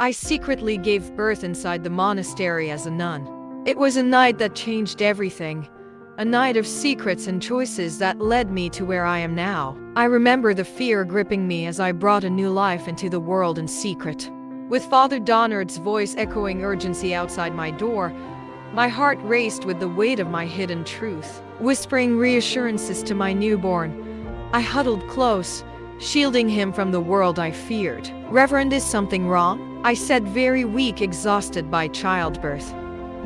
I secretly gave birth inside the monastery as a nun. It was a night that changed everything. A night of secrets and choices that led me to where I am now. I remember the fear gripping me as I brought a new life into the world in secret. With Father Donard's voice echoing urgency outside my door, my heart raced with the weight of my hidden truth. Whispering reassurances to my newborn, I huddled close, shielding him from the world I feared. "Reverend, is something wrong?" I said, very weak, exhausted by childbirth.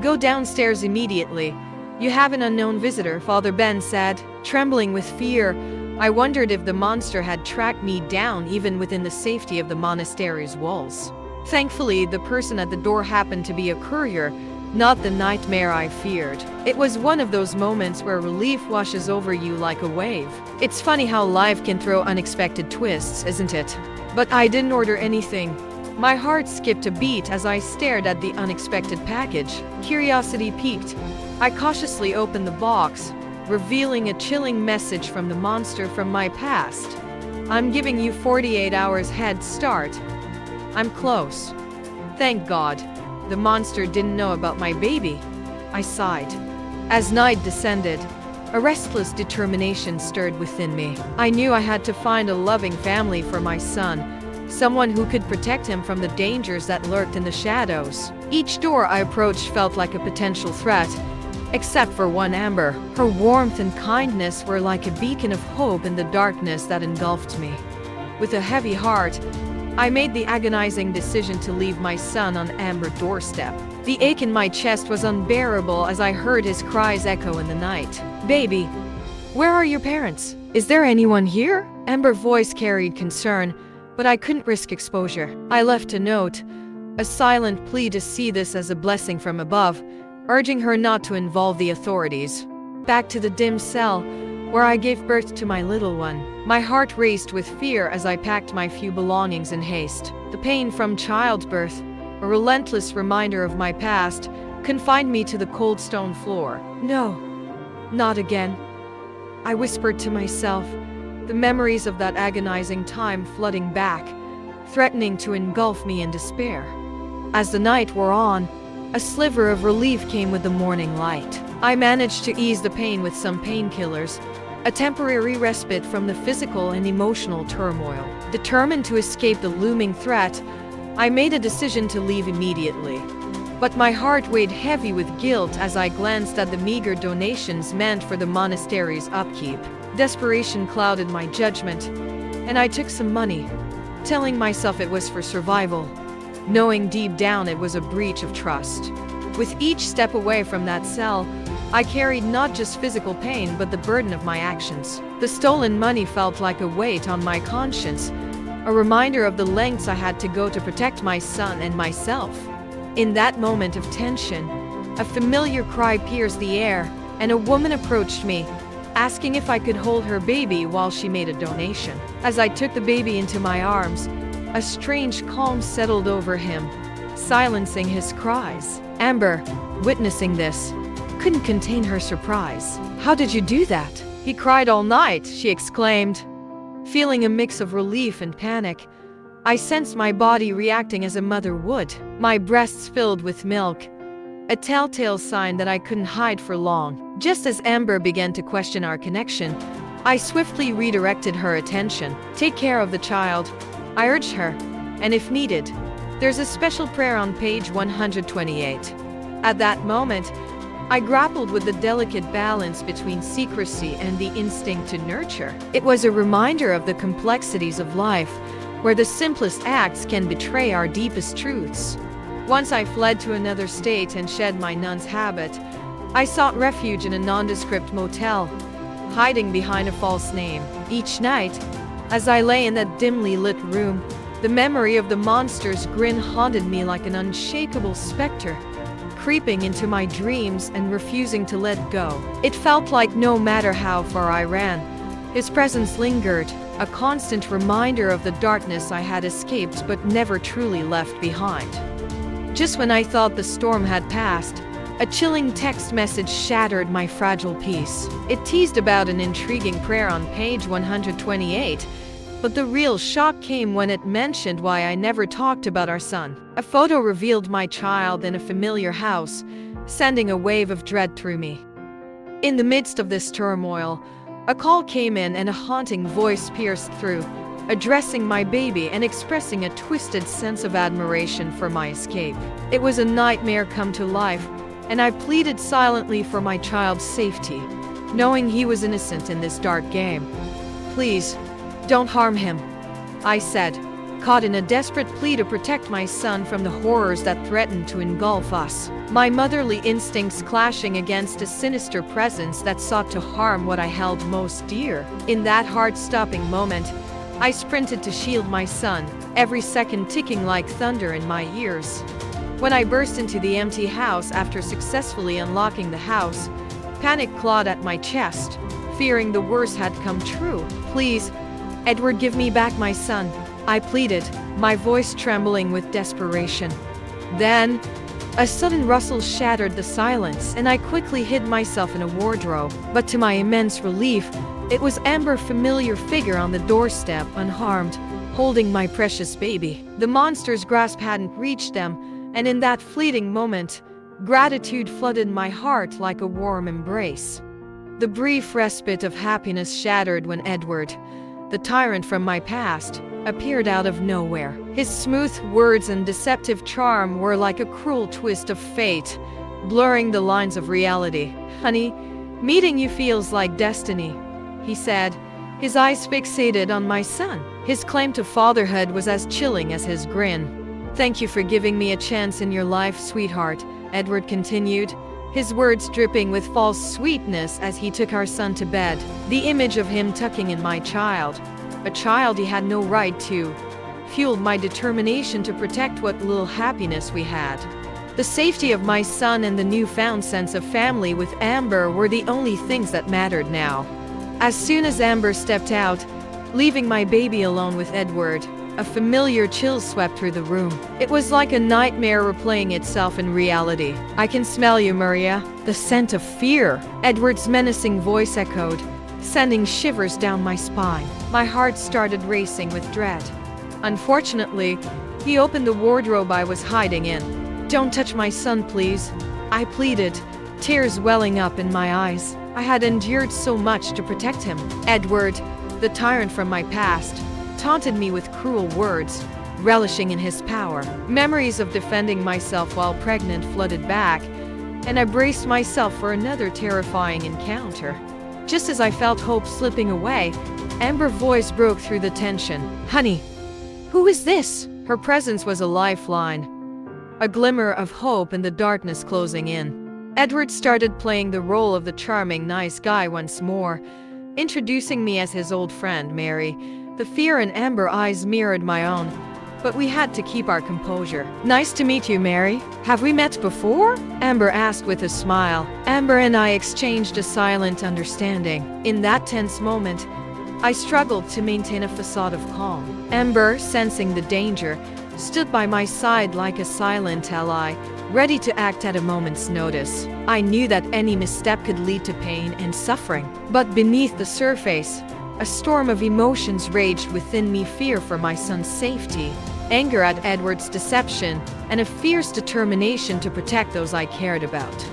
"Go downstairs immediately. You have an unknown visitor," Father Ben said. Trembling with fear, I wondered if the monster had tracked me down even within the safety of the monastery's walls. Thankfully, the person at the door happened to be a courier, not the nightmare I feared. It was one of those moments where relief washes over you like a wave. It's funny how life can throw unexpected twists, isn't it? But I didn't order anything. My heart skipped a beat as I stared at the unexpected package. Curiosity piqued. I cautiously opened the box, revealing a chilling message from the monster from my past. "I'm giving you 48 hours head start. I'm close." Thank God. The monster didn't know about my baby. I sighed. As night descended, a restless determination stirred within me. I knew I had to find a loving family for my son, someone who could protect him from the dangers that lurked in the shadows. Each door I approached felt like a potential threat, except for one, Amber. Her warmth and kindness were like a beacon of hope in the darkness that engulfed me. With a heavy heart, I made the agonizing decision to leave my son on Amber's doorstep. The ache in my chest was unbearable as I heard his cries echo in the night. "Baby, where are your parents? Is there anyone here?" Amber's voice carried concern, but I couldn't risk exposure. I left a note, a silent plea to see this as a blessing from above, urging her not to involve the authorities. Back to the dim cell, where I gave birth to my little one. My heart raced with fear as I packed my few belongings in haste. The pain from childbirth, a relentless reminder of my past, confined me to the cold stone floor. "No, not again," I whispered to myself, the memories of that agonizing time flooding back, threatening to engulf me in despair. As the night wore on, a sliver of relief came with the morning light. I managed to ease the pain with some painkillers, a temporary respite from the physical and emotional turmoil. Determined to escape the looming threat, I made a decision to leave immediately. But my heart weighed heavy with guilt as I glanced at the meager donations meant for the monastery's upkeep. Desperation clouded my judgment, and I took some money, telling myself it was for survival, knowing deep down it was a breach of trust. With each step away from that cell, I carried not just physical pain but the burden of my actions. The stolen money felt like a weight on my conscience, a reminder of the lengths I had to go to protect my son and myself. In that moment of tension, a familiar cry pierced the air, and a woman approached me, asking if I could hold her baby while she made a donation. As I took the baby into my arms, a strange calm settled over him, silencing his cries. Amber, witnessing this, couldn't contain her surprise. "How did you do that?" "He cried all night," she exclaimed. Feeling a mix of relief and panic, I sensed my body reacting as a mother would. My breasts filled with milk, a telltale sign that I couldn't hide for long. Just as Amber began to question our connection, I swiftly redirected her attention. "Take care of the child," I urged her, "and if needed, there's a special prayer on page 128. At that moment, I grappled with the delicate balance between secrecy and the instinct to nurture. It was a reminder of the complexities of life, where the simplest acts can betray our deepest truths. Once I fled to another state and shed my nun's habit, I sought refuge in a nondescript motel, hiding behind a false name. Each night, as I lay in that dimly lit room, the memory of the monster's grin haunted me like an unshakable specter, creeping into my dreams and refusing to let go. It felt like no matter how far I ran, his presence lingered, a constant reminder of the darkness I had escaped but never truly left behind. Just when I thought the storm had passed, a chilling text message shattered my fragile peace. It teased about an intriguing prayer on page 128, But the real shock came when it mentioned why I never talked about our son. A photo revealed my child in a familiar house, sending a wave of dread through me. In the midst of this turmoil, a call came in and a haunting voice pierced through, addressing my baby and expressing a twisted sense of admiration for my escape. It was a nightmare come to life, and I pleaded silently for my child's safety, knowing he was innocent in this dark game. "Please, don't harm him," I said, caught in a desperate plea to protect my son from the horrors that threatened to engulf us. My motherly instincts clashing against a sinister presence that sought to harm what I held most dear. In that heart-stopping moment, I sprinted to shield my son, every second ticking like thunder in my ears. When I burst into the empty house after successfully unlocking the house, panic clawed at my chest, fearing the worst had come true. "Please, Edward, give me back my son," I pleaded, my voice trembling with desperation. Then, a sudden rustle shattered the silence, and I quickly hid myself in a wardrobe. But to my immense relief, it was Amber's familiar figure on the doorstep, unharmed, holding my precious baby. The monster's grasp hadn't reached them, and in that fleeting moment, gratitude flooded my heart like a warm embrace. The brief respite of happiness shattered when Edward, the tyrant from my past, appeared out of nowhere. His smooth words and deceptive charm were like a cruel twist of fate, blurring the lines of reality. "Honey, meeting you feels like destiny," he said, his eyes fixated on my son. His claim to fatherhood was as chilling as his grin. "Thank you for giving me a chance in your life, sweetheart," Edward continued, his words dripping with false sweetness as he took our son to bed. The image of him tucking in my child, a child he had no right to, fueled my determination to protect what little happiness we had. The safety of my son and the newfound sense of family with Amber were the only things that mattered now. As soon as Amber stepped out, leaving my baby alone with Edward, a familiar chill swept through the room. It was like a nightmare replaying itself in reality. "I can smell you, Maria." The scent of fear, Edward's menacing voice echoed, sending shivers down my spine. My heart started racing with dread. Unfortunately, he opened the wardrobe I was hiding in. "Don't touch my son, please," I pleaded, tears welling up in my eyes. I had endured so much to protect him. Edward, the tyrant from my past, taunted me with cruel words, relishing in his power. Memories of defending myself while pregnant flooded back, and I braced myself for another terrifying encounter. Just as I felt hope slipping away, Amber's voice broke through the tension. "Honey, who is this?" Her presence was a lifeline, a glimmer of hope in the darkness closing in. Edward started playing the role of the charming nice guy once more, introducing me as his old friend, Mary. The fear in Amber's eyes mirrored my own, but we had to keep our composure. "Nice to meet you, Mary. Have we met before?" Amber asked with a smile. Amber and I exchanged a silent understanding. In that tense moment, I struggled to maintain a facade of calm. Amber, sensing the danger, stood by my side like a silent ally, ready to act at a moment's notice. I knew that any misstep could lead to pain and suffering. But beneath the surface, a storm of emotions raged within me: fear for my son's safety, anger at Edward's deception, and a fierce determination to protect those I cared about.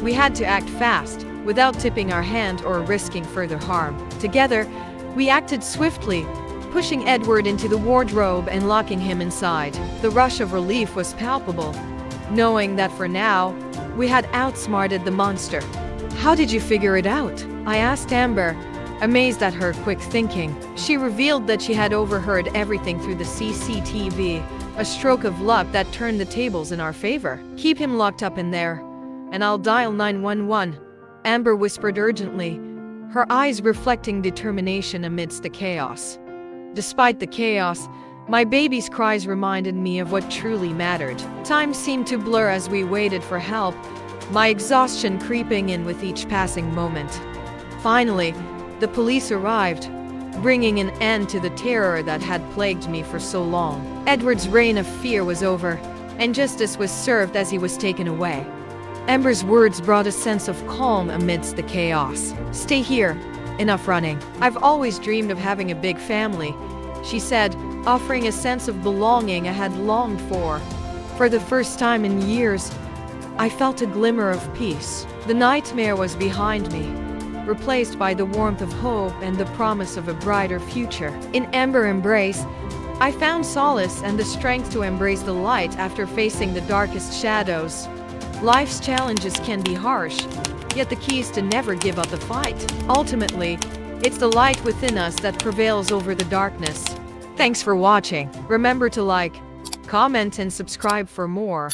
We had to act fast, without tipping our hand or risking further harm. Together, we acted swiftly, pushing Edward into the wardrobe and locking him inside. The rush of relief was palpable, knowing that for now, we had outsmarted the monster. "How did you figure it out?" I asked Amber, amazed at her quick thinking. She revealed that she had overheard everything through the CCTV, a stroke of luck that turned the tables in our favor. "Keep him locked up in there, and I'll dial 911, Amber whispered urgently, her eyes reflecting determination amidst the chaos. Despite the chaos, my baby's cries reminded me of what truly mattered. Time seemed to blur as we waited for help, my exhaustion creeping in with each passing moment. Finally, the police arrived, bringing an end to the terror that had plagued me for so long. Edward's reign of fear was over, and justice was served as he was taken away. Amber's words brought a sense of calm amidst the chaos. "Stay here. Enough running. I've always dreamed of having a big family, she said, offering a sense of belonging I had longed for. For the first time in years, I felt a glimmer of peace. The nightmare was behind me, replaced by the warmth of hope and the promise of a brighter future. In Ember Embrace, I found solace and the strength to embrace the light after facing the darkest shadows. Life's challenges can be harsh, yet the key is to never give up the fight. Ultimately, it's the light within us that prevails over the darkness. Thanks for watching. Remember to like, comment and subscribe for more.